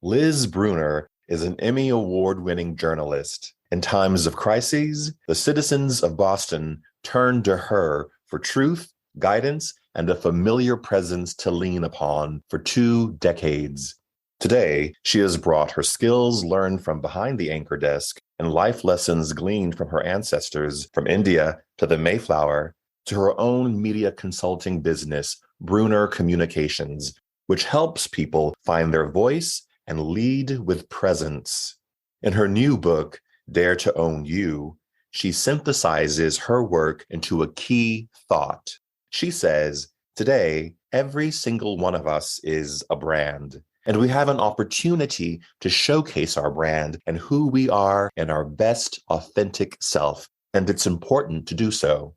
Liz Brunner is an Emmy Award-winning journalist. In times of crises, the citizens of Boston turn to her for truth, guidance, and a familiar presence to lean upon for 2 decades. Today, she has brought her skills learned from behind the anchor desk and life lessons gleaned from her ancestors from India to the Mayflower to her own media consulting business, Brunner Communications, which helps people find their voice and lead with presence. In her new book, Dare to Own You, she synthesizes her work into a key thought. She says, today, every single one of us is a brand, and we have an opportunity to showcase our brand and who we are in our best authentic self, and it's important to do so.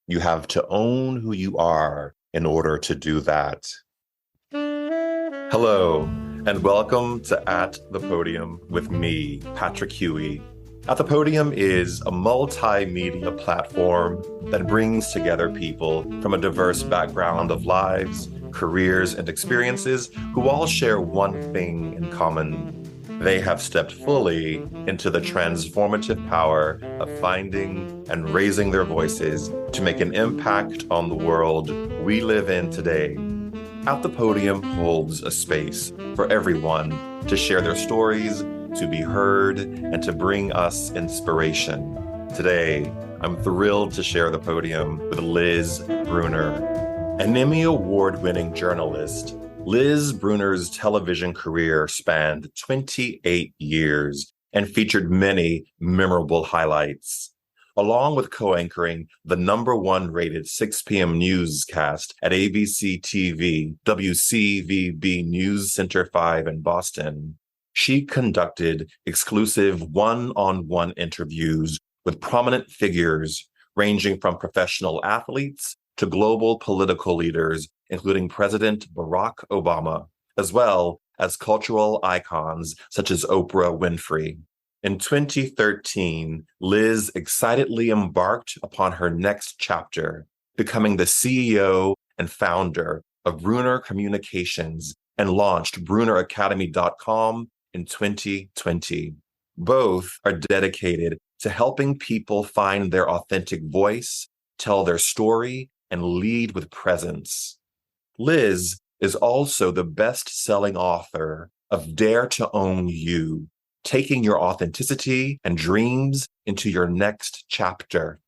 You have to own who you are in order to do that. Hello, and welcome to At the Podium with me, Patrick Huey. At the Podium is a multimedia platform that brings together people from a diverse background of lives, careers, and experiences who all share one thing in common. They have stepped fully into the transformative power of finding and raising their voices to make an impact on the world we live in today. At the Podium holds a space for everyone to share their stories, to be heard, and to bring us inspiration. Today, I'm thrilled to share the podium with Liz Brunner. An Emmy Award-winning journalist, Liz Brunner's television career spanned 28 years and featured many memorable highlights. Along with co-anchoring the #1 rated 6 p.m. newscast at ABC TV, WCVB News Center 5 in Boston, she conducted exclusive one-on-one interviews with prominent figures ranging from professional athletes to global political leaders, including President Barack Obama, as well as cultural icons such as Oprah Winfrey. In 2013, Liz excitedly embarked upon her next chapter, becoming the CEO and founder of Brunner Communications and launched BrunnerAcademy.com in 2020. Both are dedicated to helping people find their authentic voice, tell their story, and lead with presence. Liz is also the best-selling author of Dare to Own You, taking your authenticity and dreams into your next chapter.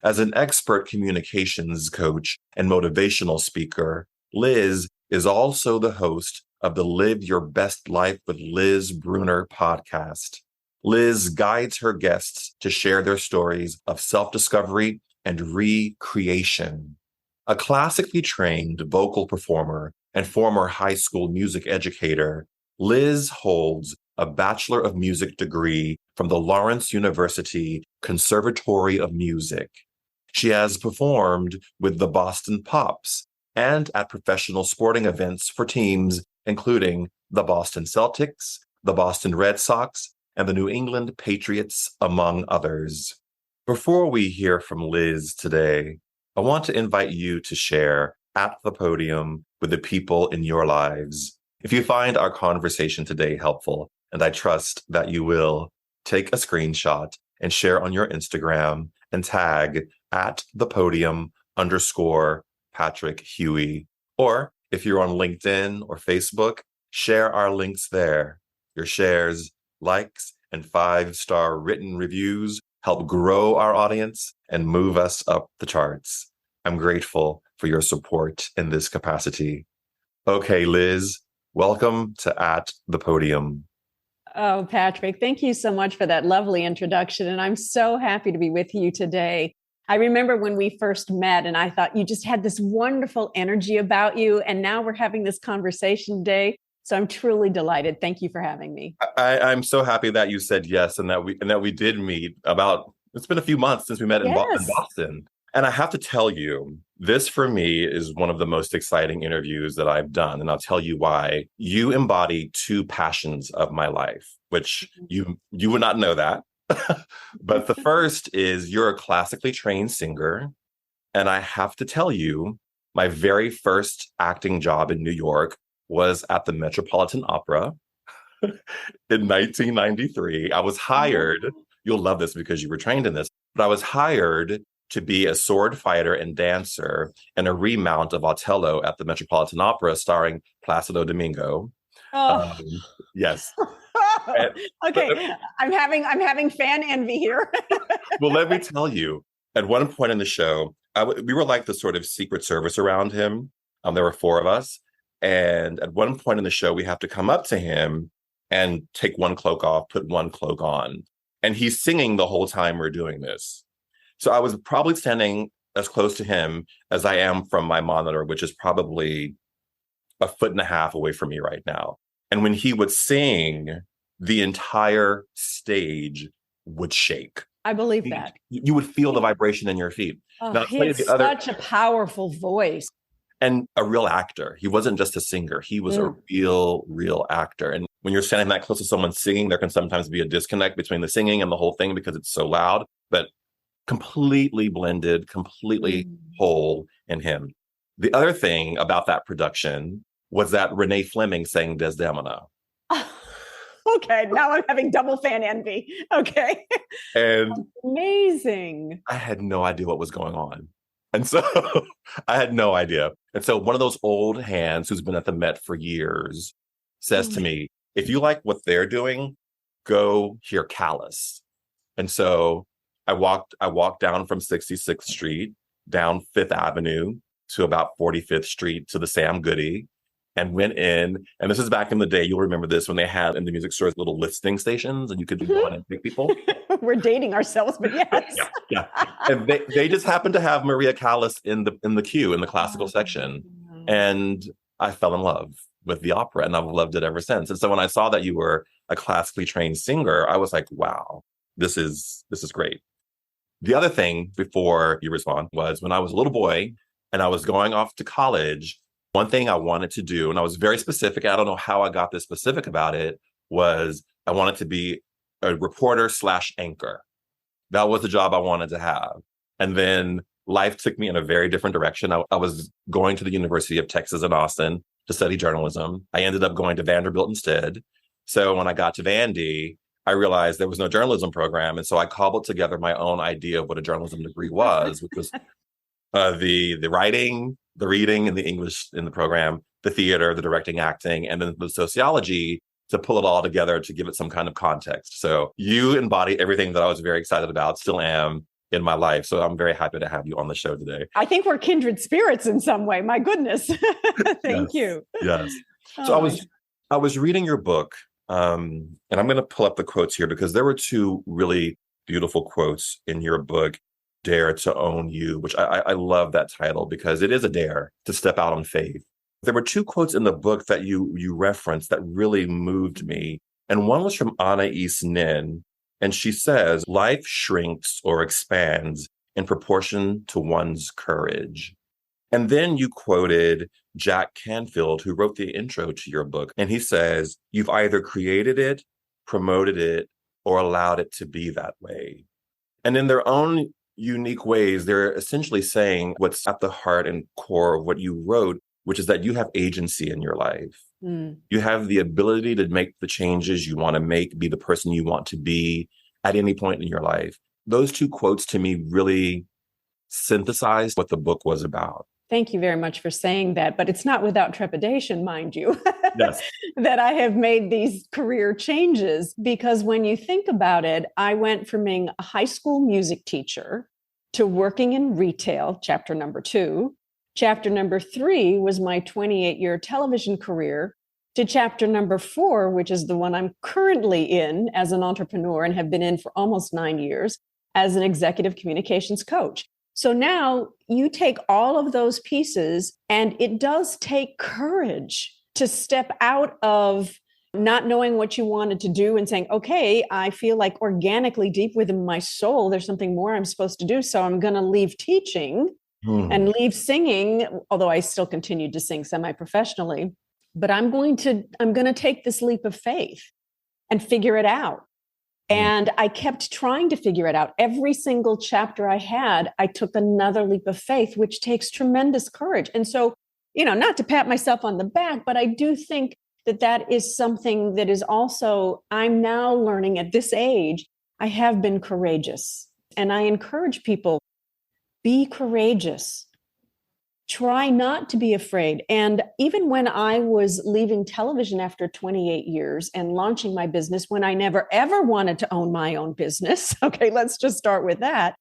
As an expert communications coach and motivational speaker, Liz is also the host of the Live Your Best Life with Liz Brunner podcast. Liz guides her guests to share their stories of self-discovery and recreation. A classically trained vocal performer and former high school music educator, Liz holds a Bachelor of Music degree from the Lawrence University Conservatory of Music. She has performed with the Boston Pops and at professional sporting events for teams including the Boston Celtics, the Boston Red Sox, and the New England Patriots, among others. Before we hear from Liz today, I want to invite you to share at the podium with the people in your lives. If you find our conversation today helpful, and I trust that you will, take a screenshot and share on your Instagram and tag at the podium _Patrick Huey. Or if you're on LinkedIn or Facebook, share our links there. Your shares, likes, and 5-star written reviews help grow our audience and move us up the charts. I'm grateful for your support in this capacity. Okay, Liz, welcome to At the Podium. Oh, Patrick, thank you so much for that lovely introduction. And I'm so happy to be with you today. I remember when we first met and I thought you just had this wonderful energy about you. And now we're having this conversation today. So I'm truly delighted. Thank you for having me. I'm so happy that you said yes and that we did meet it's been a few months since we met in Boston. And I have to tell you, this for me is one of the most exciting interviews that I've done. And I'll tell you why. You embody two passions of my life, which you would not know that. But the first is you're a classically trained singer. And I have to tell you, my very first acting job in New York was at the Metropolitan Opera. In 1993, I was hired. You'll love this because you were trained in this, but I was hired to be a sword fighter and dancer in a remount of Othello at the Metropolitan Opera starring Placido Domingo. Oh. Um, yes. And, but, Okay, I'm having fan envy here. well, let me tell you, at one point in the show, we were like the sort of secret service around him. There were four of us. And at one point in the show, we have to come up to him and take one cloak off, put one cloak on. And he's singing the whole time we're doing this. So I was probably standing as close to him as I am from my monitor, which is probably a foot and a half away from me right now. And when he would sing, the entire stage would shake. I believe that. You would feel the vibration in your feet. Oh, Now, he has such a powerful voice. And a real actor. He wasn't just a singer. He was a real actor. And when you're standing that close to someone singing, there can sometimes be a disconnect between the singing and the whole thing because it's so loud, but completely blended, completely whole in him. The other thing about that production was that Renee Fleming sang Desdemona. Okay, now I'm having double fan envy. Okay. And amazing. I had no idea what was going on. And so I had no idea. And so one of those old hands who's been at the Met for years says to me, if you like what they're doing, go hear Callous. And so I walked down from 66th Street, down Fifth Avenue to about 45th Street to the Sam Goody and went in. And this is back in the day, you'll remember this, when they had in the music stores little listing stations and you could go in and pick people. We're dating ourselves, but yes. Yeah. And they just happened to have Maria Callas in the queue in the classical section. And I fell in love with the opera and I've loved it ever since. And so when I saw that you were a classically trained singer, I was like, wow, this is great. The other thing before you respond was when I was a little boy and I was going off to college, one thing I wanted to do, and I was very specific, I don't know how I got this specific about it, was I wanted to be a reporter / anchor. That was the job I wanted to have. And then life took me in a very different direction. I was going to the University of Texas in Austin to study journalism. I ended up going to Vanderbilt instead. So when I got to Vandy, I realized there was no journalism program. And so I cobbled together my own idea of what a journalism degree was, which was the writing, the reading, and the English in the program, the theater, the directing, acting, and then the sociology to pull it all together to give it some kind of context. So you embody everything that I was very excited about, still am in my life. So I'm very happy to have you on the show today. I think we're kindred spirits in some way. My goodness. Thank you. Yes. So I was reading your book, and I'm going to pull up the quotes here because there were two really beautiful quotes in your book, Dare to Own You, which I love that title because it is a dare to step out on faith. There were two quotes in the book that you referenced that really moved me. And one was from Anais Nin. And she says, life shrinks or expands in proportion to one's courage. And then you quoted Jack Canfield, who wrote the intro to your book. And he says, you've either created it, promoted it, or allowed it to be that way. And in their own unique ways, they're essentially saying what's at the heart and core of what you wrote, which is that you have agency in your life. You have the ability to make the changes you want to make, be the person you want to be at any point in your life. Those two quotes to me really synthesized what the book was about. Thank you very much for saying that, but it's not without trepidation, mind you, yes. that I have made these career changes, because when you think about it, I went from being a high school music teacher to working in retail, chapter number 2. Chapter number 3 was my 28-year television career, to chapter number 4, which is the one I'm currently in as an entrepreneur and have been in for almost 9 years as an executive communications coach. So now you take all of those pieces, and it does take courage to step out of not knowing what you wanted to do and saying, okay, I feel like organically deep within my soul, there's something more I'm supposed to do. So I'm going to leave teaching and leave singing, although I still continued to sing semi-professionally. But I'm going to take this leap of faith and figure it out. And I kept trying to figure it out. Every single chapter I had, I took another leap of faith, which takes tremendous courage. And so, not to pat myself on the back, but I do think that is something that is also, I'm now learning at this age, I have been courageous. And I encourage people, be courageous. Try not to be afraid. And even when I was leaving television after 28 years and launching my business, when I never, ever wanted to own my own business, okay, let's just start with that.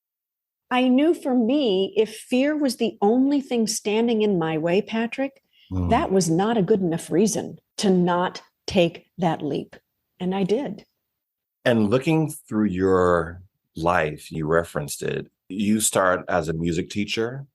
I knew for me, if fear was the only thing standing in my way, Patrick, that was not a good enough reason to not take that leap. And I did. And looking through your life, you referenced it. You start as a music teacher.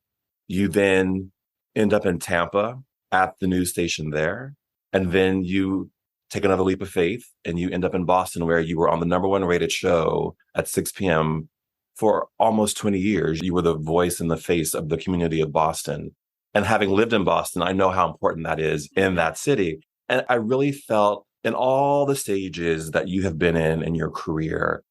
You then end up in Tampa at the news station there. And then you take another leap of faith and you end up in Boston, where you were on the #1 rated show at 6 p.m. for almost 20 years. You were the voice and the face of the community of Boston. And having lived in Boston, I know how important that is in that city. And I really felt in all the stages that you have been in your career,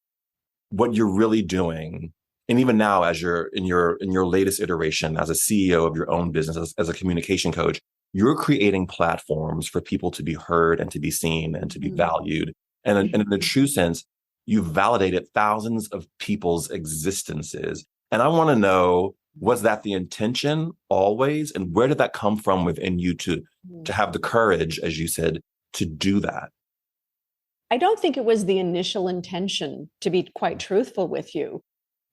what you're really doing. And even now, as you're in your latest iteration as a CEO of your own business, as a communication coach, you're creating platforms for people to be heard and to be seen and to be valued. And in the true sense, you've validated thousands of people's existences. And I want to know, was that the intention always? And where did that come from within you to have the courage, as you said, to do that? I don't think it was the initial intention, to be quite truthful with you.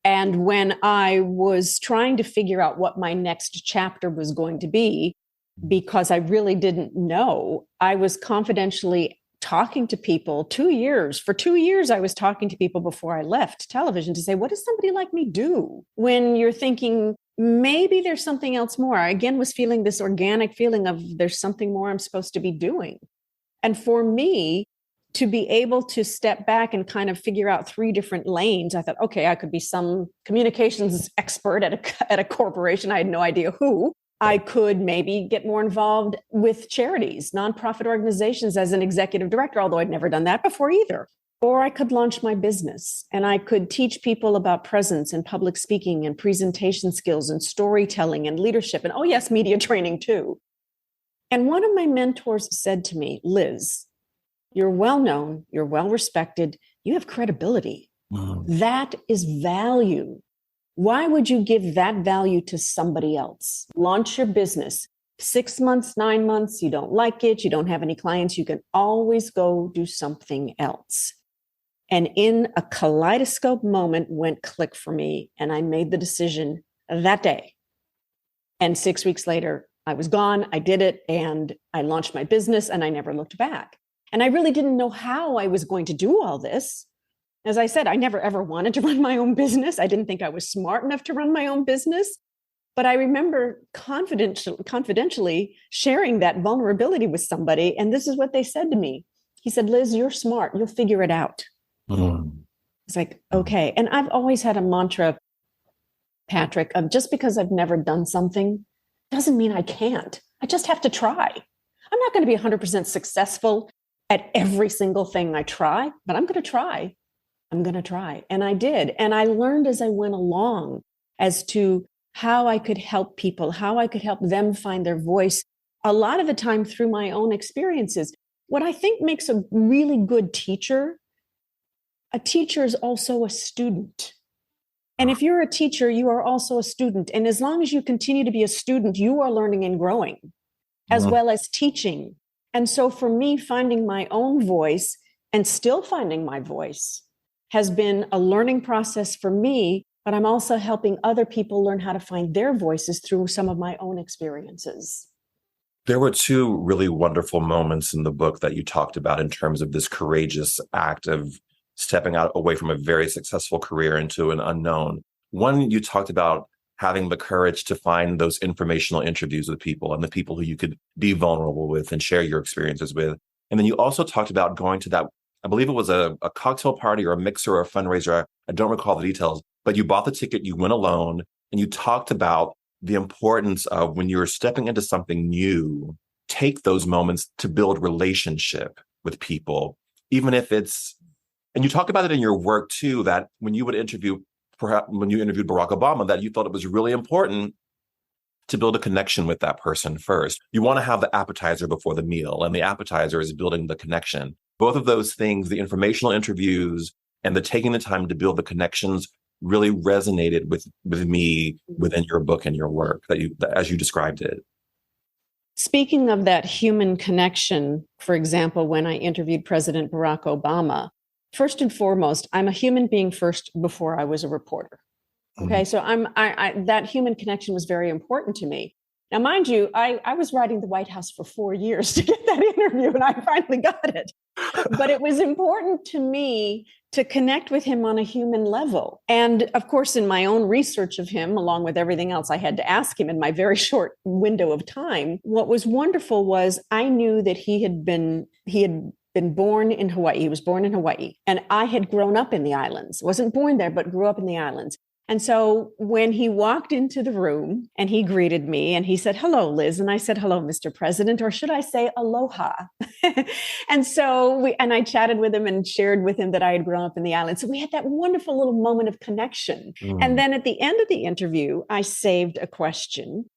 And when I was trying to figure out what my next chapter was going to be, because I really didn't know, I was confidentially talking to people 2 years. For 2 years, I was talking to people before I left television to say, what does somebody like me do? When you're thinking, maybe there's something else more. I again was feeling this organic feeling of there's something more I'm supposed to be doing. And for me, to be able to step back and kind of figure out 3 different lanes, I thought, okay, I could be some communications expert at a corporation. I had no idea who. I could maybe get more involved with charities, nonprofit organizations as an executive director, although I'd never done that before either. Or I could launch my business and I could teach people about presence and public speaking and presentation skills and storytelling and leadership. And oh, yes, media training too. And one of my mentors said to me, Liz, you're well known, you're well respected, you have credibility. That is value. Why would you give that value to somebody else? Launch your business. 6 months, 9 months, you don't like it, you don't have any clients, you can always go do something else. And in a kaleidoscope moment went click for me, and I made the decision that day. And 6 weeks later, I was gone, I did it, and I launched my business, and I never looked back. And I really didn't know how I was going to do all this. As I said, I never ever wanted to run my own business. I didn't think I was smart enough to run my own business. But I remember confidentially sharing that vulnerability with somebody. And this is what they said to me. He said, Liz, you're smart. You'll figure it out. It's like, okay. And I've always had a mantra, Patrick, of just because I've never done something doesn't mean I can't. I just have to try. I'm not going to be 100% successful at every single thing I try, but I'm going to try. I'm going to try. And I did. And I learned as I went along as to how I could help people, how I could help them find their voice, a lot of the time through my own experiences. What I think makes a really good teacher, a teacher is also a student. And if you're a teacher, you are also a student. And as long as you continue to be a student, you are learning and growing, as well as teaching. And so for me, finding my own voice and still finding my voice has been a learning process for me, but I'm also helping other people learn how to find their voices through some of my own experiences. There were 2 really wonderful moments in the book that you talked about in terms of this courageous act of stepping out away from a very successful career into an unknown. One, you talked about having the courage to find those informational interviews with people and the people who you could be vulnerable with and share your experiences with. And then you also talked about going to that, I believe it was a cocktail party or a mixer or a fundraiser. I don't recall the details, but you bought the ticket, you went alone, and you talked about the importance of when you're stepping into something new, take those moments to build relationship with people, even if it's, and you talk about it in your work too, that when you would interview, perhaps when you interviewed Barack Obama, that you thought it was really important to build a connection with that person first. You want to have the appetizer before the meal, and the appetizer is building the connection. Both of those things, the informational interviews and the taking the time to build the connections, really resonated with me within your book and your work as you described it. Speaking of that human connection, for example, when I interviewed President Barack Obama, first and foremost, I'm a human being first before I was a reporter. Okay, so that human connection was very important to me. Now, mind you, I was writing the White House for 4 years to get that interview, and I finally got it. But it was important to me to connect with him on a human level. And of course, in my own research of him, along with everything else I had to ask him in my very short window of time, what was wonderful was I knew that he had been born in Hawaii. He was born in Hawaii. And I had grown up in the islands. Wasn't born there, but grew up in the islands. And so when he walked into the room and he greeted me and he said, "Hello, Liz." And I said, "Hello, Mr. President," or should I say aloha? And so I chatted with him and shared with him that I had grown up in the islands. So we had that wonderful little moment of connection. And then at the end of the interview, I saved a question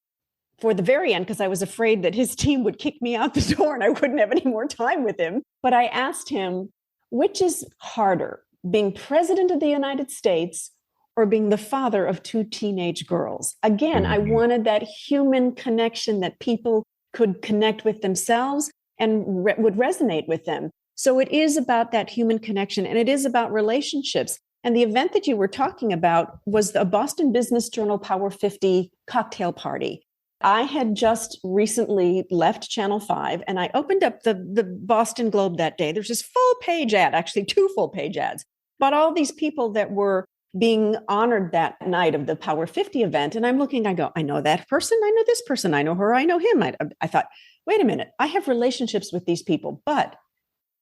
for the very end because I was afraid that his team would kick me out the door and I wouldn't have any more time with him. But I asked him, which is harder, being president of the United States or being the father of 2 teenage girls? Again, I wanted that human connection that people could connect with themselves and would resonate with them. So it is about that human connection, and it is about relationships. And the event that you were talking about was the Boston Business Journal Power 50 cocktail party. I had just recently left Channel 5, and I opened up the Boston Globe that day. There's this full-page ad, actually 2 full-page ads, about all these people that were being honored that night of the Power 50 event. And I'm looking, I go, I know that person. I know this person. I know her. I know him. I thought, wait a minute. I have relationships with these people, but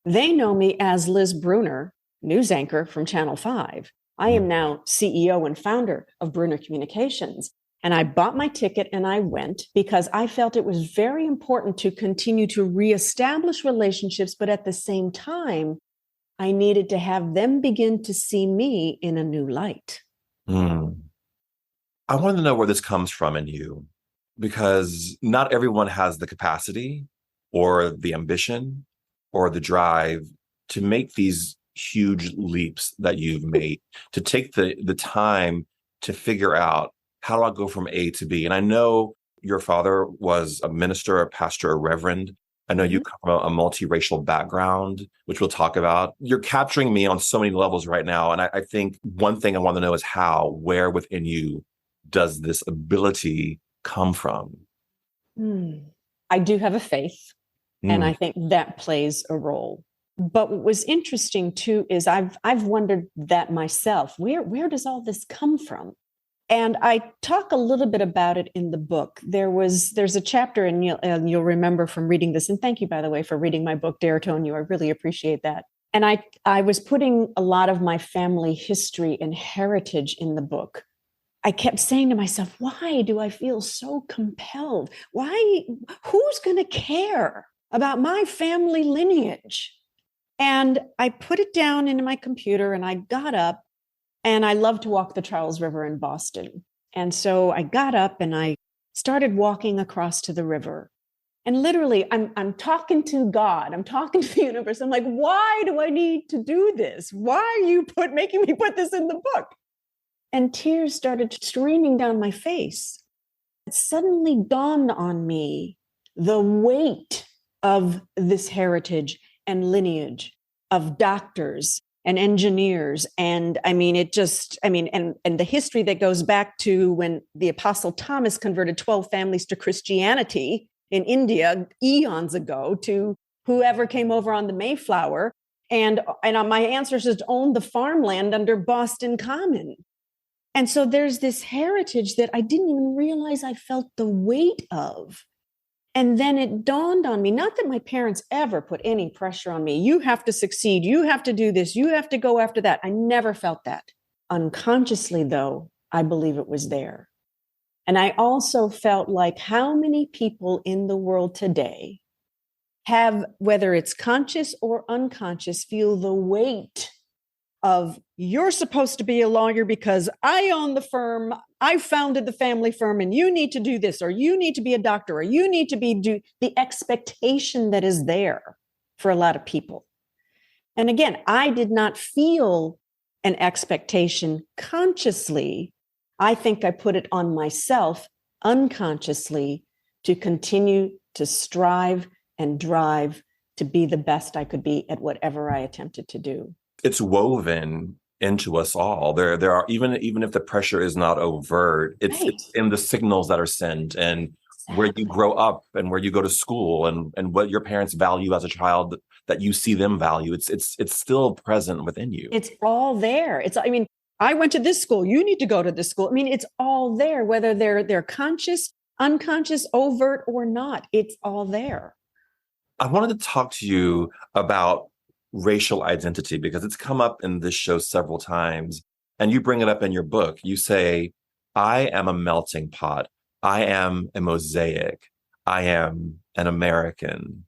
they know me as Liz Brunner, news anchor from Channel 5. I am now CEO and founder of Brunner Communications. And I bought my ticket and I went because I felt it was very important to continue to reestablish relationships, but at the same time, I needed to have them begin to see me in a new light. I want to know where this comes from in you, because not everyone has the capacity or the ambition or the drive to make these huge leaps that you've made, to take the time to figure out, how do I go from A to B? And I know your father was a minister, a pastor, a reverend. I know you come from a multiracial background, which we'll talk about. You're capturing me on so many levels right now. And I think one thing I want to know is where within you does this ability come from? I do have a faith, and I think that plays a role. But what was interesting too is I've wondered that myself. Where does all this come from? And I talk a little bit about it in the book. There's a chapter, and you'll remember from reading this. And thank you, by the way, for reading my book, Dare to Own You. I really appreciate that. And I was putting a lot of my family history and heritage in the book. I kept saying to myself, why do I feel so compelled? Who's going to care about my family lineage? And I put it down into my computer and I got up. And I love to walk the Charles River in Boston. And so I got up and I started walking across to the river. And literally, I'm talking to God. I'm talking to the universe. I'm like, why do I need to do this? Why are you making me put this in the book? And tears started streaming down my face. It suddenly dawned on me the weight of this heritage and lineage of doctors and engineers. And I mean, and the history that goes back to when the Apostle Thomas converted 12 families to Christianity in India eons ago, to whoever came over on the Mayflower. And my ancestors owned the farmland under Boston Common. And so there's this heritage that I didn't even realize I felt the weight of. And then it dawned on me, not that my parents ever put any pressure on me. You have to succeed. You have to do this. You have to go after that. I never felt that. Unconsciously, though, I believe it was there. And I also felt like how many people in the world today have, whether it's conscious or unconscious, feel the weight of you're supposed to be a lawyer because I own the firm, I founded the family firm, and you need to do this, or you need to be a doctor, or you need to do the expectation that is there for a lot of people. And again, I did not feel an expectation consciously. I think I put it on myself unconsciously to continue to strive and drive to be the best I could be at whatever I attempted to do. It's woven into us all. There are, even if the pressure is not overt, it's in the signals that are sent, and where you grow up and where you go to school, and what your parents value as a child that you see them value. It's still present within you. It's all there. I went to this school, you need to go to this school. It's all there, whether they're conscious, unconscious, overt or not. It's all there. I wanted to talk to you about racial identity because it's come up in this show several times, and you bring it up in your book. You say, I am a melting pot. I am a mosaic. I am an American.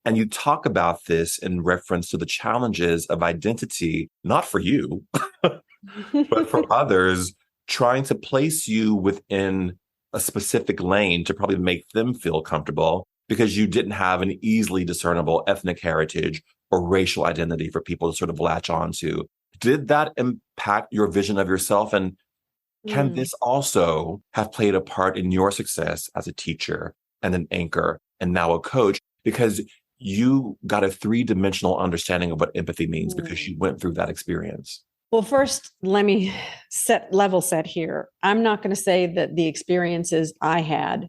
And you talk about this in reference to the challenges of identity, not for you, but for others, trying to place you within a specific lane to probably make them feel comfortable because you didn't have an easily discernible ethnic heritage or racial identity for people to sort of latch onto. Did that impact your vision of yourself? And can this also have played a part in your success as a teacher and an anchor and now a coach? Because you got a 3-dimensional understanding of what empathy means because you went through that experience. Well, first, let me level set here. I'm not going to say that the experiences I had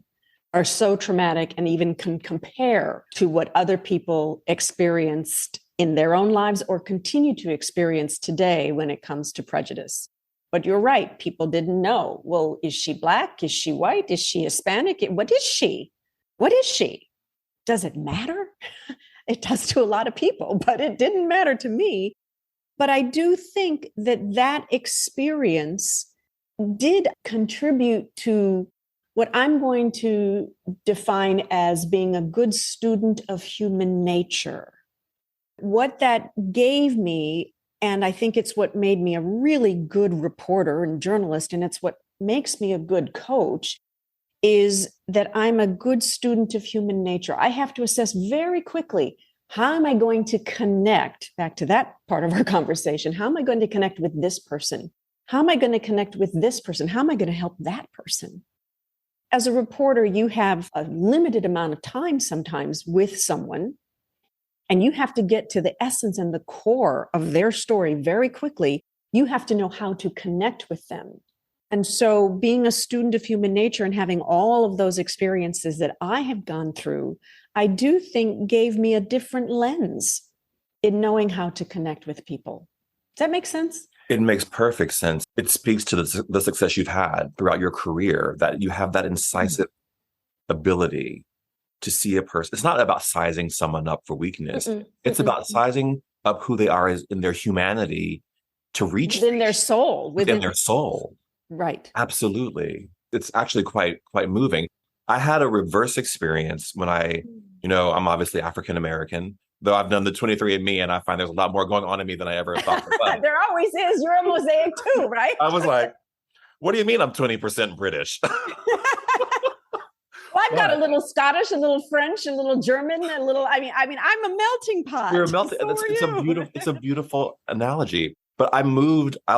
are so traumatic and even can compare to what other people experienced in their own lives or continue to experience today when it comes to prejudice. But you're right. People didn't know. Well, is she Black? Is she white? Is she Hispanic? What is she? What is she? Does it matter? It does to a lot of people, but it didn't matter to me. But I do think that experience did contribute to what I'm going to define as being a good student of human nature. What that gave me, and I think it's what made me a really good reporter and journalist, and it's what makes me a good coach, is that I'm a good student of human nature. I have to assess very quickly, how am I going to connect, back to that part of our conversation, how am I going to connect with this person? How am I going to connect with this person? How am I going to help that person? As a reporter, you have a limited amount of time sometimes with someone, and you have to get to the essence and the core of their story very quickly. You have to know how to connect with them. And so being a student of human nature and having all of those experiences that I have gone through, I do think gave me a different lens in knowing how to connect with people. Does that make sense? It makes perfect sense. It speaks to the success you've had throughout your career, that you have that incisive ability to see a person. It's not about sizing someone up for weakness. It's about sizing up who they are in their humanity to reach within their soul. Within their soul. Right. Absolutely. It's actually quite moving. I had a reverse experience when I'm obviously African-American, though I've done the 23andMe and I find there's a lot more going on in me than I ever thought. There always is. You're a mosaic too, right? I was like, what do you mean I'm 20% British? Well, I've got a little Scottish, a little French, a little German, I'm a melting pot. You're a melting pot. It's a beautiful analogy. But I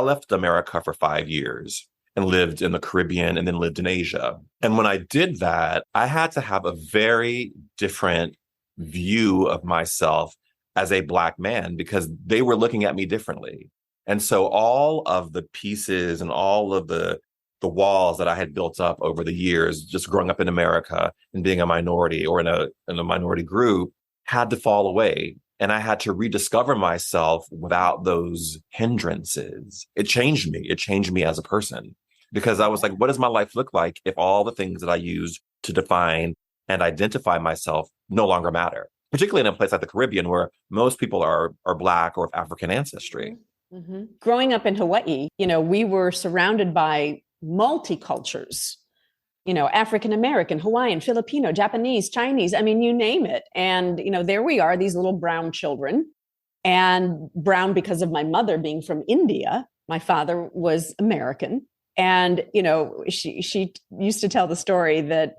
left America for 5 years and lived in the Caribbean and then lived in Asia. And when I did that, I had to have a very different view of myself as a Black man because they were looking at me differently. And so all of the pieces and all of the walls that I had built up over the years, just growing up in America and being a minority or in a minority group, had to fall away. And I had to rediscover myself without those hindrances. It changed me. It changed me as a person because I was like, what does my life look like if all the things that I used to define and identify myself no longer matter? Particularly in a place like the Caribbean where most people are Black or of African ancestry. Mm-hmm. Growing up in Hawaii, we were surrounded by multicultures, African-American, Hawaiian, Filipino, Japanese, Chinese, you name it. And, there we are, these little brown children and brown because of my mother being from India. My father was American. And, she used to tell the story that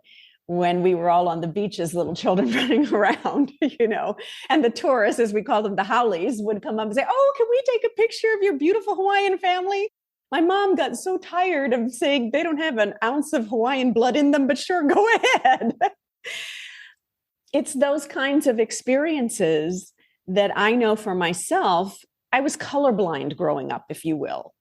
when we were all on the beach as little children running around, and the tourists, as we call them, the haoles, would come up and say, "Oh, can we take a picture of your beautiful Hawaiian family?" My mom got so tired of saying they don't have an ounce of Hawaiian blood in them, but sure, go ahead. It's those kinds of experiences that I know for myself. I was colorblind growing up, if you will.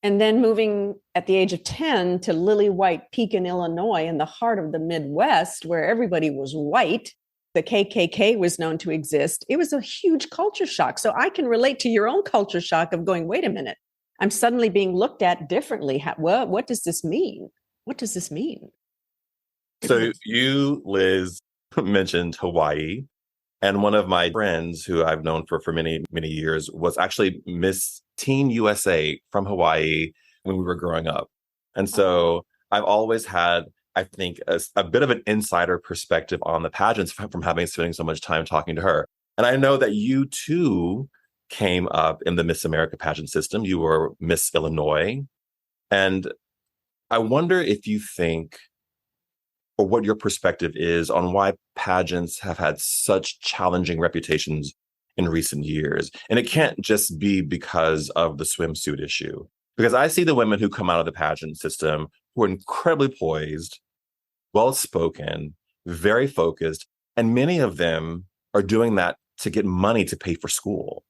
And then moving at the age of 10 to Lily White Peak in Illinois, in the heart of the Midwest, where everybody was white, the KKK was known to exist. It was a huge culture shock. So I can relate to your own culture shock of going, wait a minute, I'm suddenly being looked at differently. What does this mean? What does this mean? So you, Liz, mentioned Hawaii. And one of my friends who I've known for many, many years was actually Miss Teen USA from Hawaii when we were growing up. And so I've always had, I think, a bit of an insider perspective on the pageants from spending so much time talking to her. And I know that you too came up in the Miss America pageant system. You were Miss Illinois. And I wonder if you think, or what your perspective is on why pageants have had such challenging reputations in recent years. And it can't just be because of the swimsuit issue. Because I see the women who come out of the pageant system who are incredibly poised, well-spoken, very focused, and many of them are doing that to get money to pay for school.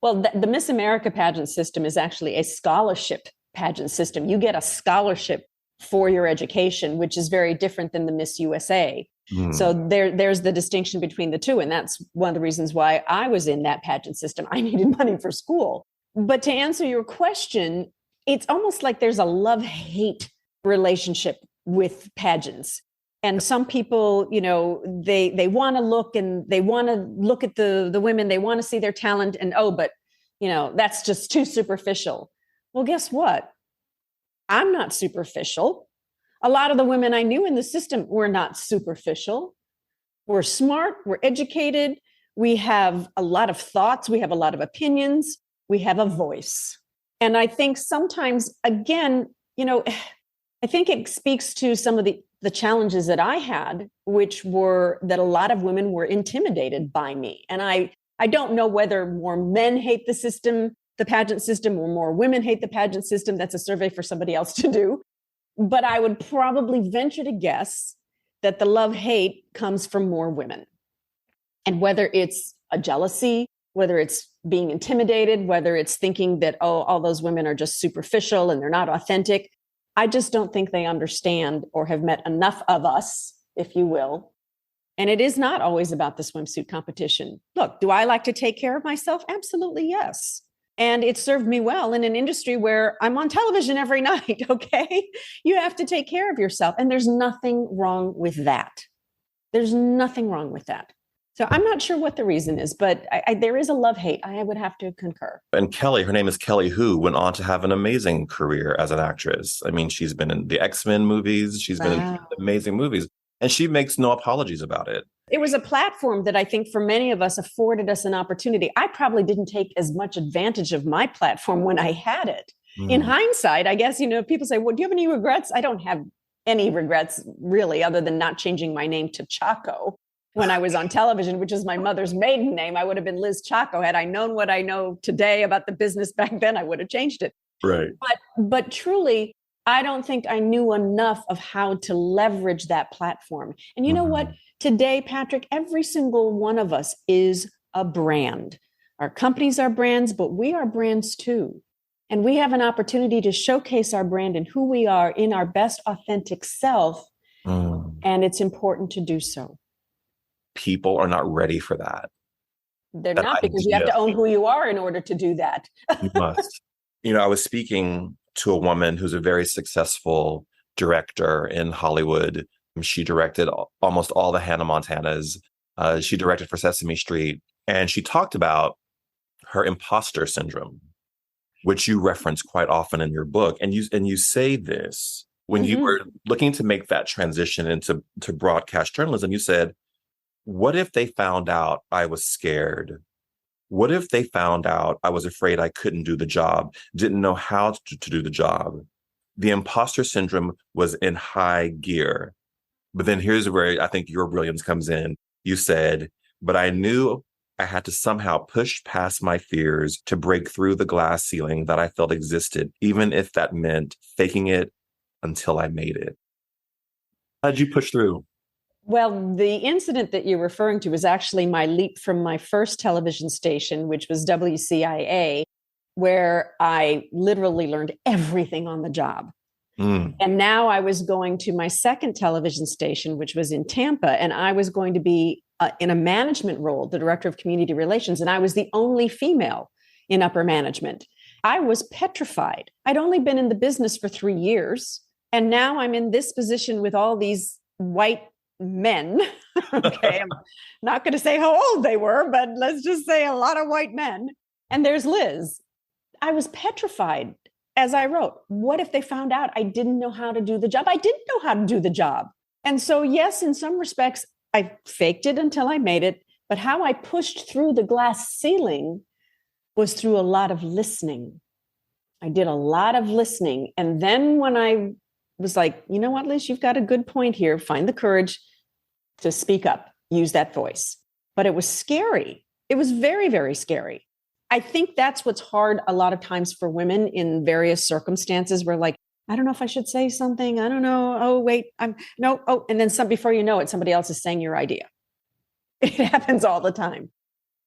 Well, the Miss America pageant system is actually a scholarship pageant system. You get a scholarship for your education, which is very different than the Miss USA. So there's the distinction between the two. And that's one of the reasons why I was in that pageant system. I needed money for school. But to answer your question, it's almost like there's a love-hate relationship with pageants. And some people, they want to look and they want to look at the women, they want to see their talent and, but that's just too superficial. Well, guess what? I'm not superficial. A lot of the women I knew in the system were not superficial. We're smart, we're educated, we have a lot of thoughts, we have a lot of opinions, we have a voice. And I think sometimes, again, I think it speaks to some of the challenges that I had, which were that a lot of women were intimidated by me. And I don't know whether more men hate the system, the pageant system, or more women hate the pageant system. That's a survey for somebody else to do. But I would probably venture to guess that the love-hate comes from more women. And whether it's a jealousy, whether it's being intimidated, whether it's thinking that, all those women are just superficial and they're not authentic, I just don't think they understand or have met enough of us, if you will. And it is not always about the swimsuit competition. Look, do I like to take care of myself? Absolutely, yes. And it served me well in an industry where I'm on television every night, okay? You have to take care of yourself. And there's nothing wrong with that. There's nothing wrong with that. So I'm not sure what the reason is, but there is a love-hate. I would have to concur. And Kelly, her name is Kelly Hu, went on to have an amazing career as an actress. I mean, she's been in the X-Men movies. She's been in amazing movies. And she makes no apologies about it. It was a platform that I think for many of us afforded us an opportunity. I probably didn't take as much advantage of my platform when I had it. In hindsight, I guess, people say, well, do you have any regrets? I don't have any regrets, really, other than not changing my name to Chaco when I was on television, which is my mother's maiden name. I would have been Liz Chaco. Had I known what I know today about the business back then, I would have changed it. Right. But truly, I don't think I knew enough of how to leverage that platform. And you know what? Today, Patrick, every single one of us is a brand. Our companies are brands, but we are brands too. And we have an opportunity to showcase our brand and who we are in our best authentic self. And it's important to do so. People are not ready for that. They're not, because you have to own who you are in order to do that. You must. I was speaking to a woman who's a very successful director in Hollywood. She directed almost all the Hannah Montanas. She directed for Sesame Street. And she talked about her imposter syndrome, which you reference quite often in your book. And you say this, when you were looking to make that transition into broadcast journalism, you said, what if they found out I was scared What if they found out I was afraid I couldn't do the job, didn't know how to do the job? The imposter syndrome was in high gear. But then here's where I think your brilliance comes in. You said, but I knew I had to somehow push past my fears to break through the glass ceiling that I felt existed, even if that meant faking it until I made it. How did you push through? Well, the incident that you're referring to is actually my leap from my first television station, which was WCIA, where I literally learned everything on the job. And now I was going to my second television station, which was in Tampa, and I was going to be in a management role, the director of community relations, and I was the only female in upper management. I was petrified. I'd only been in the business for 3 years, and now I'm in this position with all these white men. Okay, I'm not going to say how old they were, but let's just say a lot of white men. And there's Liz. I was petrified. As I wrote, what if they found out I didn't know how to do the job? I didn't know how to do the job. And so, yes, in some respects, I faked it until I made it. But how I pushed through the glass ceiling was through a lot of listening. I did a lot of listening. And then when I was like, you know what, Liz, you've got a good point here. Find the courage to speak up, use that voice. But it was scary. It was very, very scary. I think that's what's hard a lot of times for women in various circumstances where like, I don't know if I should say something. I don't know. Oh, wait, no. Oh, and then before you know it, somebody else is saying your idea. It happens all the time.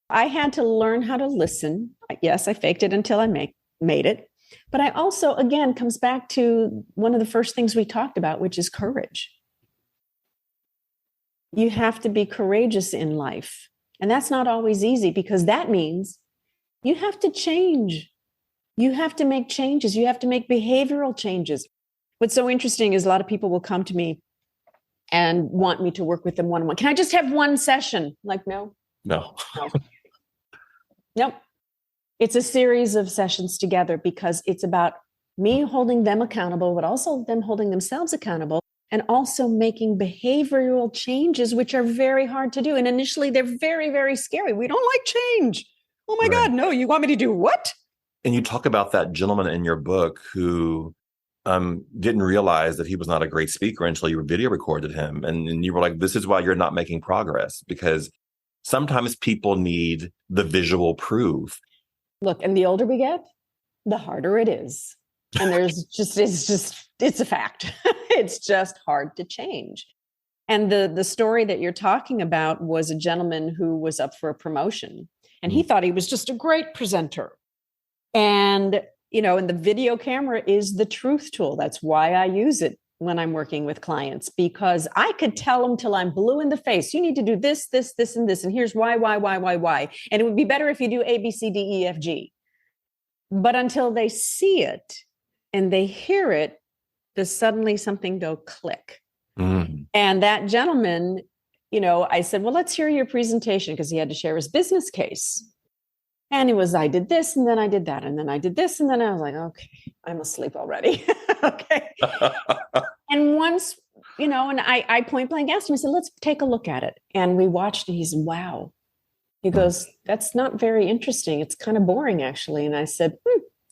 I had to learn how to listen. Yes, I faked it until I made it. But I also, again, comes back to one of the first things we talked about, which is courage. You have to be courageous in life. And that's not always easy because that means you have to change. You have to make changes. You have to make behavioral changes. What's so interesting is a lot of people will come to me and want me to work with them one-on-one. Can I just have one session? Like, no. Nope. It's a series of sessions together because it's about me holding them accountable, but also them holding themselves accountable and also making behavioral changes, which are very hard to do. And initially, they're very, very scary. We don't like change. Oh my God, no, you want me to do what? And you talk about that gentleman in your book who didn't realize that he was not a great speaker until you video recorded him. And you were like, this is why you're not making progress, because sometimes people need the visual proof. Look, and the older we get, the harder it is. And it's a fact. It's just hard to change. And the story that you're talking about was a gentleman who was up for a promotion. And he thought he was just a great presenter. And, and the video camera is the truth tool. That's why I use it when I'm working with clients, because I could tell them till I'm blue in the face, you need to do this, this, this, and this. And here's why. And it would be better if you do A, B, C, D, E, F, G. But until they see it and they hear it, does suddenly something go click? And that gentleman, I said, well, let's hear your presentation, because he had to share his business case. And I did this, and then I did that, and then I did this, and then I was like, okay, I'm asleep already. Okay. And once, and I point blank asked him, I said, let's take a look at it. And we watched it. He said, wow. He goes, that's not very interesting. It's kind of boring, actually. And I said,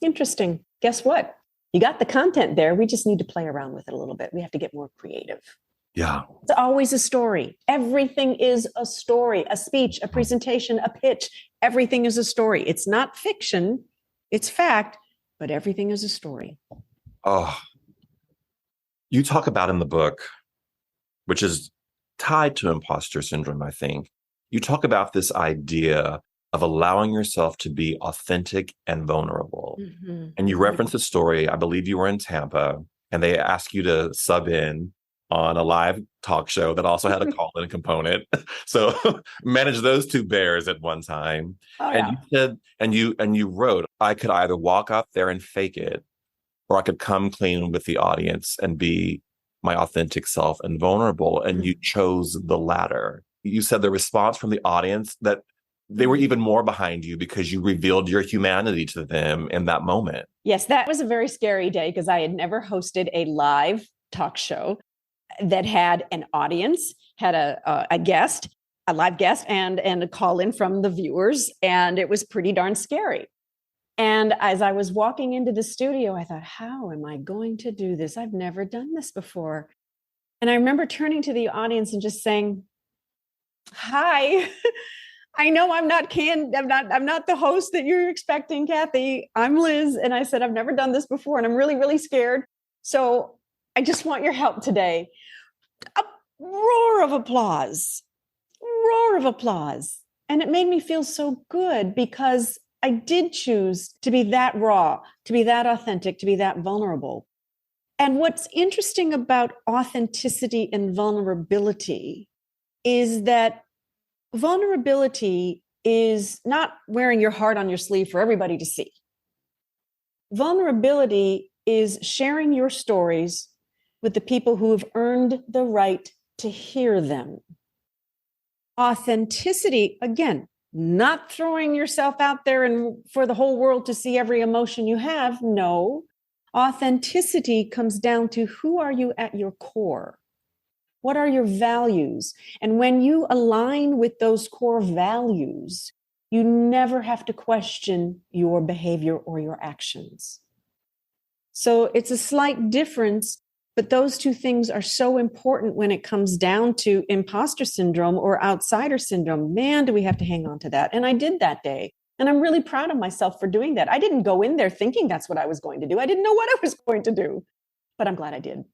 interesting. Guess what? You got the content there. We just need to play around with it a little bit. We have to get more creative. Yeah. It's always a story. Everything is a story, a speech, a presentation, a pitch. Everything is a story. It's not fiction. It's fact, but everything is a story. Oh, you talk about in the book, which is tied to imposter syndrome, I think. You talk about this idea of allowing yourself to be authentic and vulnerable. And you reference the story, I believe you were in Tampa, and they asked you to sub in on a live talk show that also had a call-in component. So manage those two bears at one time. And you said, and you wrote, I could either walk out there and fake it, or I could come clean with the audience and be my authentic self and vulnerable. And you chose the latter. You said the response from the audience, that they were even more behind you because you revealed your humanity to them in that moment. Yes, that was a very scary day because I had never hosted a live talk show that had an audience, had a guest. a live guest and a call in from the viewers, and it was pretty darn scary. And as I was walking into the studio, I thought, how am I going to do this? I've never done this before. And I remember turning to the audience and just saying, hi, I know I'm not the host that you're expecting, Kathy. I'm Liz. And I said, I've never done this before and I'm really, really scared. So I just want your help today. A roar of applause. And it made me feel so good because I did choose to be that raw, to be that authentic, to be that vulnerable. And what's interesting about authenticity and vulnerability is that vulnerability is not wearing your heart on your sleeve for everybody to see. Vulnerability is sharing your stories with the people who have earned the right to hear them. Authenticity, again, not throwing yourself out there and for the whole world to see every emotion you have. No. Authenticity comes down to who are you at your core? What are your values? And when you align with those core values, you never have to question your behavior or your actions. So it's a slight difference, but those two things are so important when it comes down to imposter syndrome or outsider syndrome. Man, do we have to hang on to that. And I did that day. And I'm really proud of myself for doing that. I didn't go in there thinking that's what I was going to do. I didn't know what I was going to do, but I'm glad I did.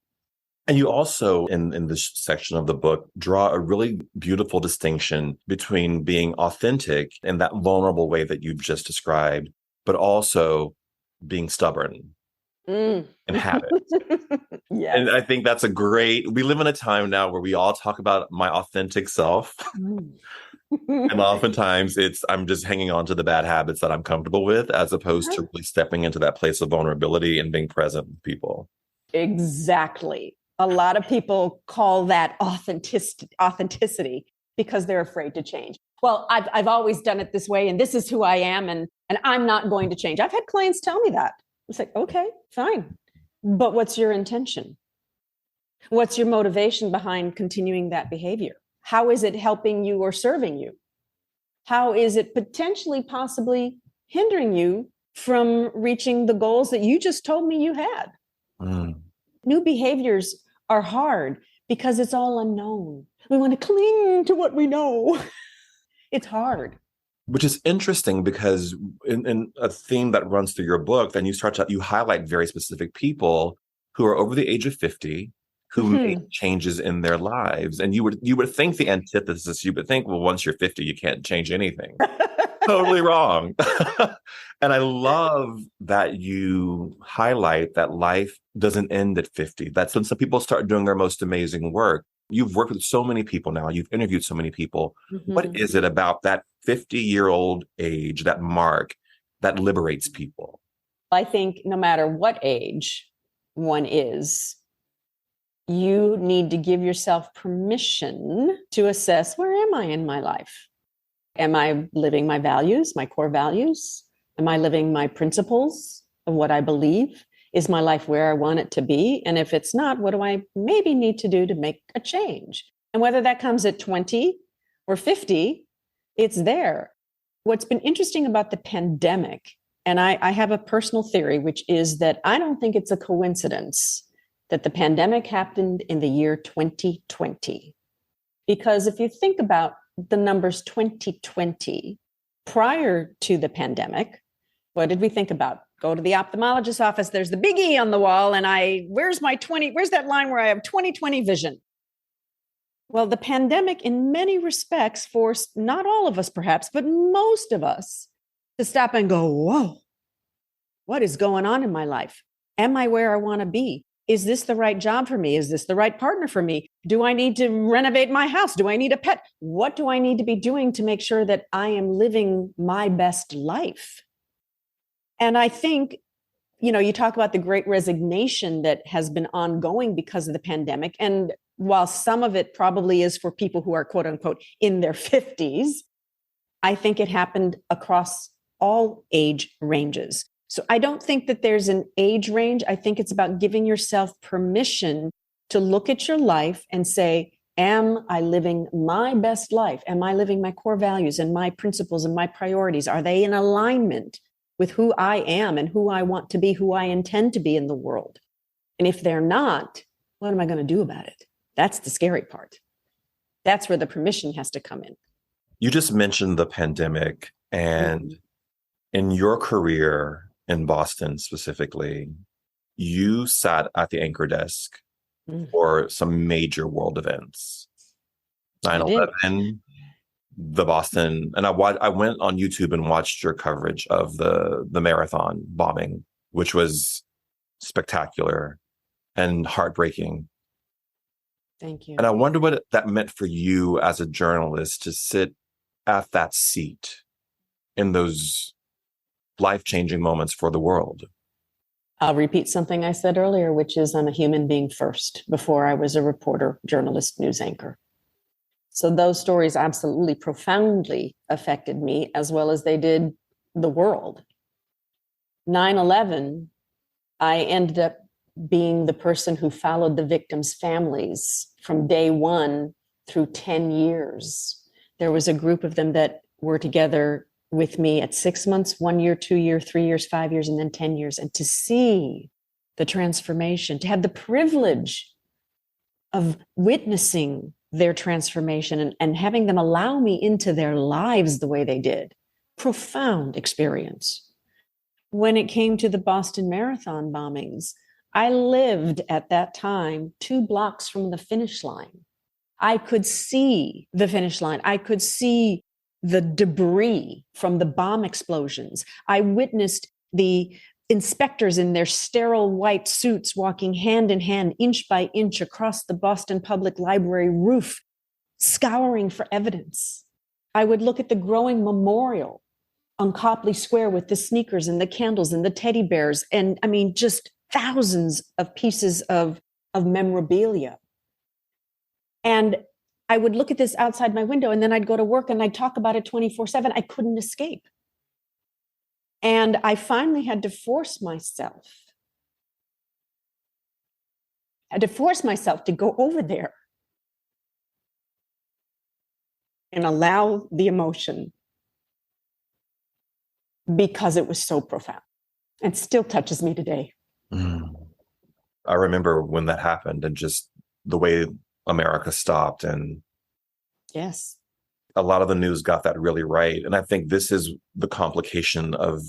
And you also, in this section of the book, draw a really beautiful distinction between being authentic in that vulnerable way that you've just described, but also being stubborn and habit. Yes. And I think that's we live in a time now where we all talk about my authentic self. And oftentimes I'm just hanging on to the bad habits that I'm comfortable with, as opposed to really stepping into that place of vulnerability and being present with people. Exactly. A lot of people call that authenticity because they're afraid to change. Well, I've always done it this way, and this is who I am, and I'm not going to change. I've had clients tell me that. It's like, okay, fine. But what's your intention? What's your motivation behind continuing that behavior? How is it helping you or serving you? How is it potentially, possibly hindering you from reaching the goals that you just told me you had? New behaviors are hard because it's all unknown. We want to cling to what we know. It's hard. Which is interesting because in a theme that runs through your book, then you highlight very specific people who are over the age of 50 who made changes in their lives. And you would think the antithesis, you would think, well, once you're 50, you can't change anything. Totally wrong. And I love that you highlight that life doesn't end at 50. That's when some people start doing their most amazing work. You've worked with so many people now. You've interviewed so many people. What is it about that 50-year-old age, that mark, that liberates people? I think no matter what age one is, you need to give yourself permission to assess, where am I in my life? Am I living my values, my core values? Am I living my principles of what I believe? Is my life where I want it to be? And if it's not, what do I maybe need to do to make a change? And whether that comes at 20 or 50, it's there. What's been interesting about the pandemic, and I have a personal theory, which is that I don't think it's a coincidence that the pandemic happened in the year 2020. Because if you think about the numbers 2020, prior to the pandemic, what did we think about? Go to the ophthalmologist's office, there's the big E on the wall, and where's that line where I have 20/20 vision? Well, the pandemic in many respects forced not all of us perhaps, but most of us to stop and go, whoa, what is going on in my life? Am I where I want to be? Is this the right job for me? Is this the right partner for me? Do I need to renovate my house? Do I need a pet? What do I need to be doing to make sure that I am living my best life? And I think, you talk about the great resignation that has been ongoing because of the pandemic. And while some of it probably is for people who are, quote unquote, in their 50s, I think it happened across all age ranges. So I don't think that there's an age range. I think it's about giving yourself permission to look at your life and say, Am I living my best life? Am I living my core values and my principles and my priorities? Are they in alignment with who I am and who I want to be, who I intend to be in the world? And if they're not, what am I going to do about it? That's the scary part. That's where the permission has to come in. You just mentioned the pandemic, and in your career in Boston specifically, you sat at the anchor desk for some major world events. 9/11, the Boston, and I went on YouTube and watched your coverage of the marathon bombing, which was spectacular and heartbreaking. Thank you. And I wonder what that meant for you as a journalist to sit at that seat in those life-changing moments for the world. I'll repeat something I said earlier, which is I'm a human being first before I was a reporter, journalist, news anchor. So those stories absolutely profoundly affected me as well as they did the world. 9/11, I ended up being the person who followed the victims' families from day one through 10 years. There was a group of them that were together with me at 6 months, 1 year, 2 year, 3 years, 5 years, and then 10 years. And to see the transformation, to have the privilege of witnessing their transformation and having them allow me into their lives the way they did, profound experience. When it came to the Boston Marathon bombings, I lived at that time 2 blocks from the finish line. I could see the finish line. I could see the debris from the bomb explosions. I witnessed the inspectors in their sterile white suits walking hand in hand, inch by inch across the Boston Public Library roof, scouring for evidence. I would look at the growing memorial on Copley Square with the sneakers and the candles and the teddy bears. And I mean, just thousands of pieces of memorabilia. And I would look at this outside my window, and then I'd go to work and I'd talk about it 24/7. I couldn't escape. And I finally had to force myself. To go over there and allow the emotion, because it was so profound and still touches me today. I remember when that happened and just the way America stopped, and yes, a lot of the news got that really right. And I think this is the complication of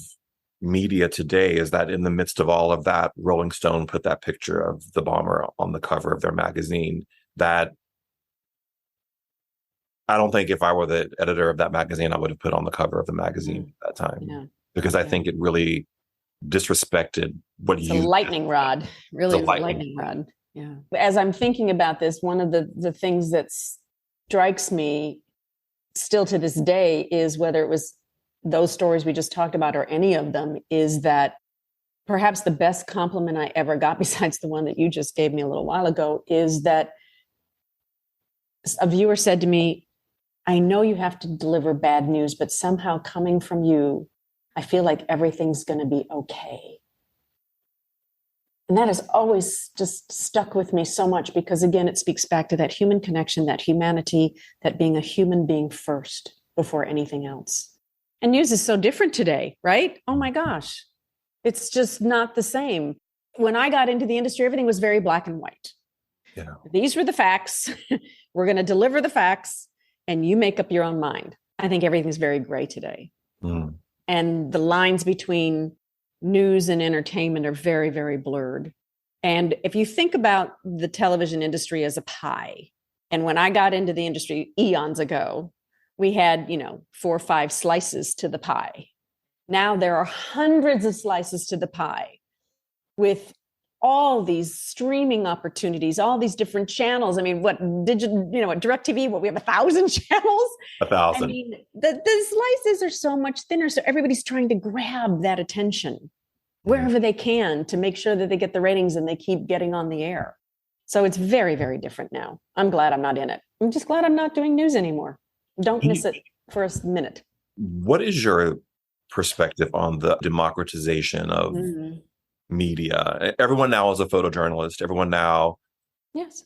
media today, is that in the midst of all of that, Rolling Stone put that picture of the bomber on the cover of their magazine. That I don't think if I were the editor of that magazine, I would have put on the cover of the magazine at that time, because I think it really disrespected what it's a lightning rod. Really, it's a lightning rod. Yeah. As I'm thinking about this, one of the things that strikes me still to this day is, whether it was those stories we just talked about or any of them, is that perhaps the best compliment I ever got, besides the one that you just gave me a little while ago, is that a viewer said to me, I know you have to deliver bad news, but somehow coming from you, I feel like everything's going to be okay. And that has always just stuck with me so much, because again, it speaks back to that human connection, that humanity, that being a human being first before anything else. And news is so different today, right? Oh my gosh. It's just not the same. When I got into the industry, everything was very black and white. Yeah. These were the facts. We're going to deliver the facts and you make up your own mind. I think everything's very gray today. And the lines between news and entertainment are very, very blurred. And if you think about the television industry as a pie, and when I got into the industry eons ago, we had, 4 or 5 slices to the pie. Now there are hundreds of slices to the pie, with all these streaming opportunities, all these different channels. I mean, what digital, what DirecTV, we have 1,000 channels. 1,000. I mean, the slices are so much thinner. So everybody's trying to grab that attention wherever they can to make sure that they get the ratings and they keep getting on the air. So it's very, very different now. I'm glad I'm not in it. I'm just glad I'm not doing news anymore. Don't miss it for a minute. What is your perspective on the democratization of media? Everyone now is a photojournalist. Everyone now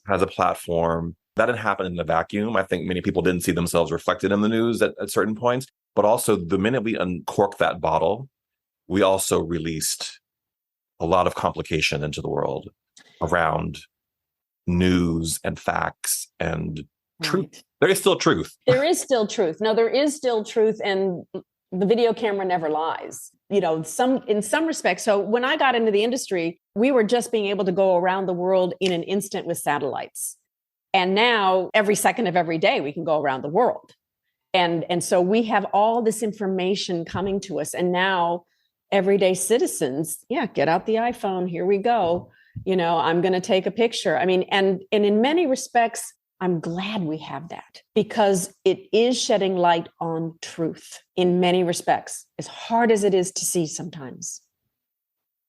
has a platform. That didn't happen in a vacuum. I think many people didn't see themselves reflected in the news at certain points. But also, the minute we uncorked that bottle, we also released a lot of complication into the world around news and facts and truth. Right. There is still truth. There is still truth. No, there is still truth. And the video camera never lies, in some respects. So when I got into the industry, we were just being able to go around the world in an instant with satellites. And now every second of every day, we can go around the world. And so we have all this information coming to us. And now everyday citizens, get out the iPhone. Here we go. I'm going to take a picture. I mean, and in many respects, I'm glad we have that because it is shedding light on truth in many respects, as hard as it is to see sometimes.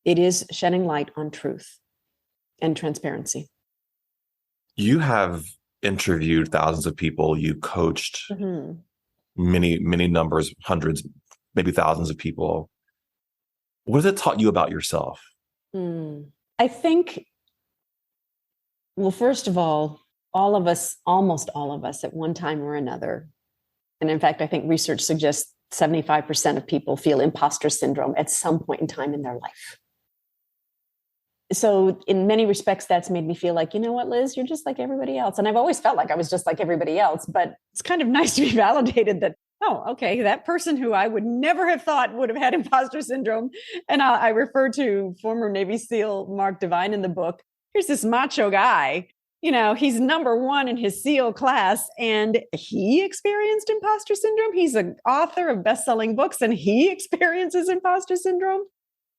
It is shedding light on truth and transparency. You have interviewed thousands of people. You coached many, many numbers, hundreds, maybe thousands of people. What has it taught you about yourself? I think, well, first of all of us, almost all of us at one time or another, and in fact, I think research suggests 75% of people feel imposter syndrome at some point in time in their life. So in many respects, that's made me feel like, you know what, Liz, you're just like everybody else. And I've always felt like I was just like everybody else, but it's kind of nice to be validated that, oh, okay, that person who I would never have thought would have had imposter syndrome. And I refer to former Navy SEAL Mark Devine in the book. Here's this macho guy, he's number one in his SEAL class and he experienced imposter syndrome. He's an author of best-selling books and he experiences imposter syndrome.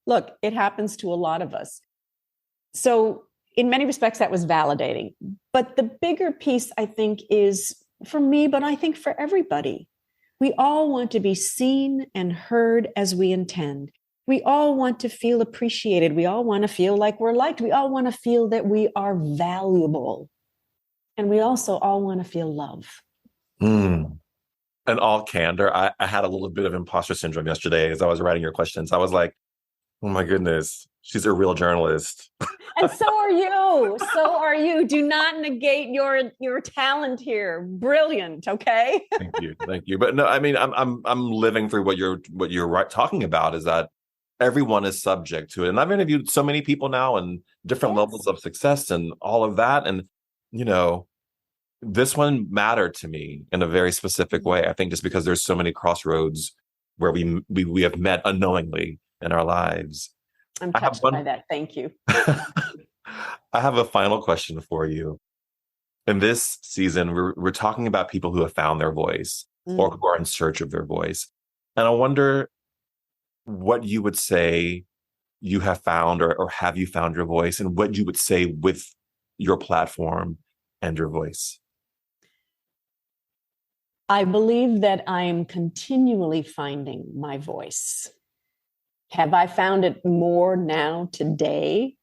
Look, it happens to a lot of us. So in many respects, that was validating. But the bigger piece, I think, is for me, but I think for everybody, we all want to be seen and heard as we intend. We all want to feel appreciated. We all want to feel like we're liked. We all want to feel that we are valuable. And we also all want to feel love. In all candor, I had a little bit of imposter syndrome yesterday as I was writing your questions. I was like, oh my goodness, she's a real journalist. And so are you. So are you. Do not negate your talent here. Brilliant. Okay. Thank you. But no, I mean, I'm living through what you're talking about is that everyone is subject to it. And I've interviewed so many people now and different levels of success and all of that. And, this one mattered to me in a very specific way. I think just because there's so many crossroads where we have met unknowingly in our lives. I'm touched by that. Thank you. I have a final question for you. In this season, we're talking about people who have found their voice or who are in search of their voice. And I wonder what you would say you have found or have you found your voice and what you would say with your platform and your voice. I believe that I am continually finding my voice. Have I found it more now today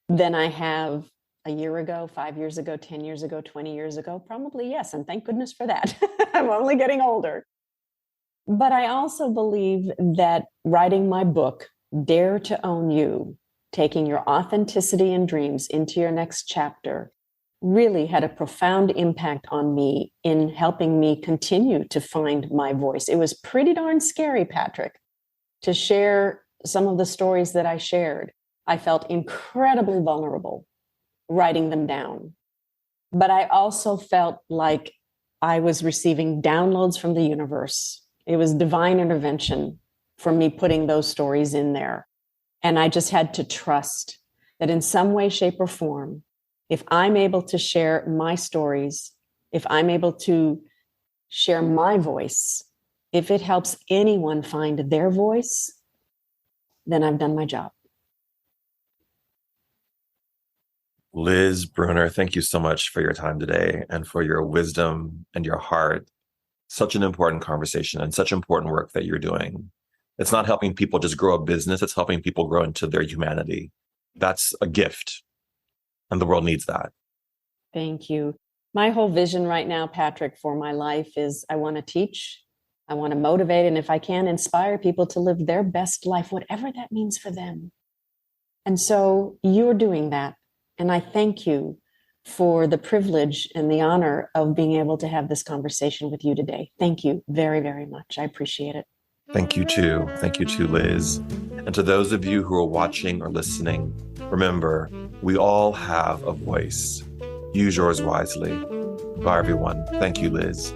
than I have a year ago, 5 years ago, 10 years ago, 20 years ago? Probably yes. And thank goodness for that. I'm only getting older. But I also believe that writing my book, Dare to Own You, taking your authenticity and dreams into your next chapter, really had a profound impact on me in helping me continue to find my voice. It was pretty darn scary, Patrick, to share some of the stories that I shared. I felt incredibly vulnerable writing them down. But I also felt like I was receiving downloads from the universe. It was divine intervention for me putting those stories in there. And I just had to trust that in some way, shape, or form, if I'm able to share my stories, if I'm able to share my voice, if it helps anyone find their voice, then I've done my job. Liz Brunner, thank you so much for your time today and for your wisdom and your heart. Such an important conversation and such important work that you're doing. It's not helping people just grow a business. It's helping people grow into their humanity. That's a gift. And the world needs that. Thank you. My whole vision right now, Patrick, for my life is I want to teach, I want to motivate, and if I can, inspire people to live their best life, whatever that means for them. And so you're doing that. And I thank you for the privilege and the honor of being able to have this conversation with you today. Thank you very, very much. I appreciate it. Thank you too. Thank you too, Liz. And to those of you who are watching or listening, remember, we all have a voice. Use yours wisely. Bye, everyone. Thank you, Liz.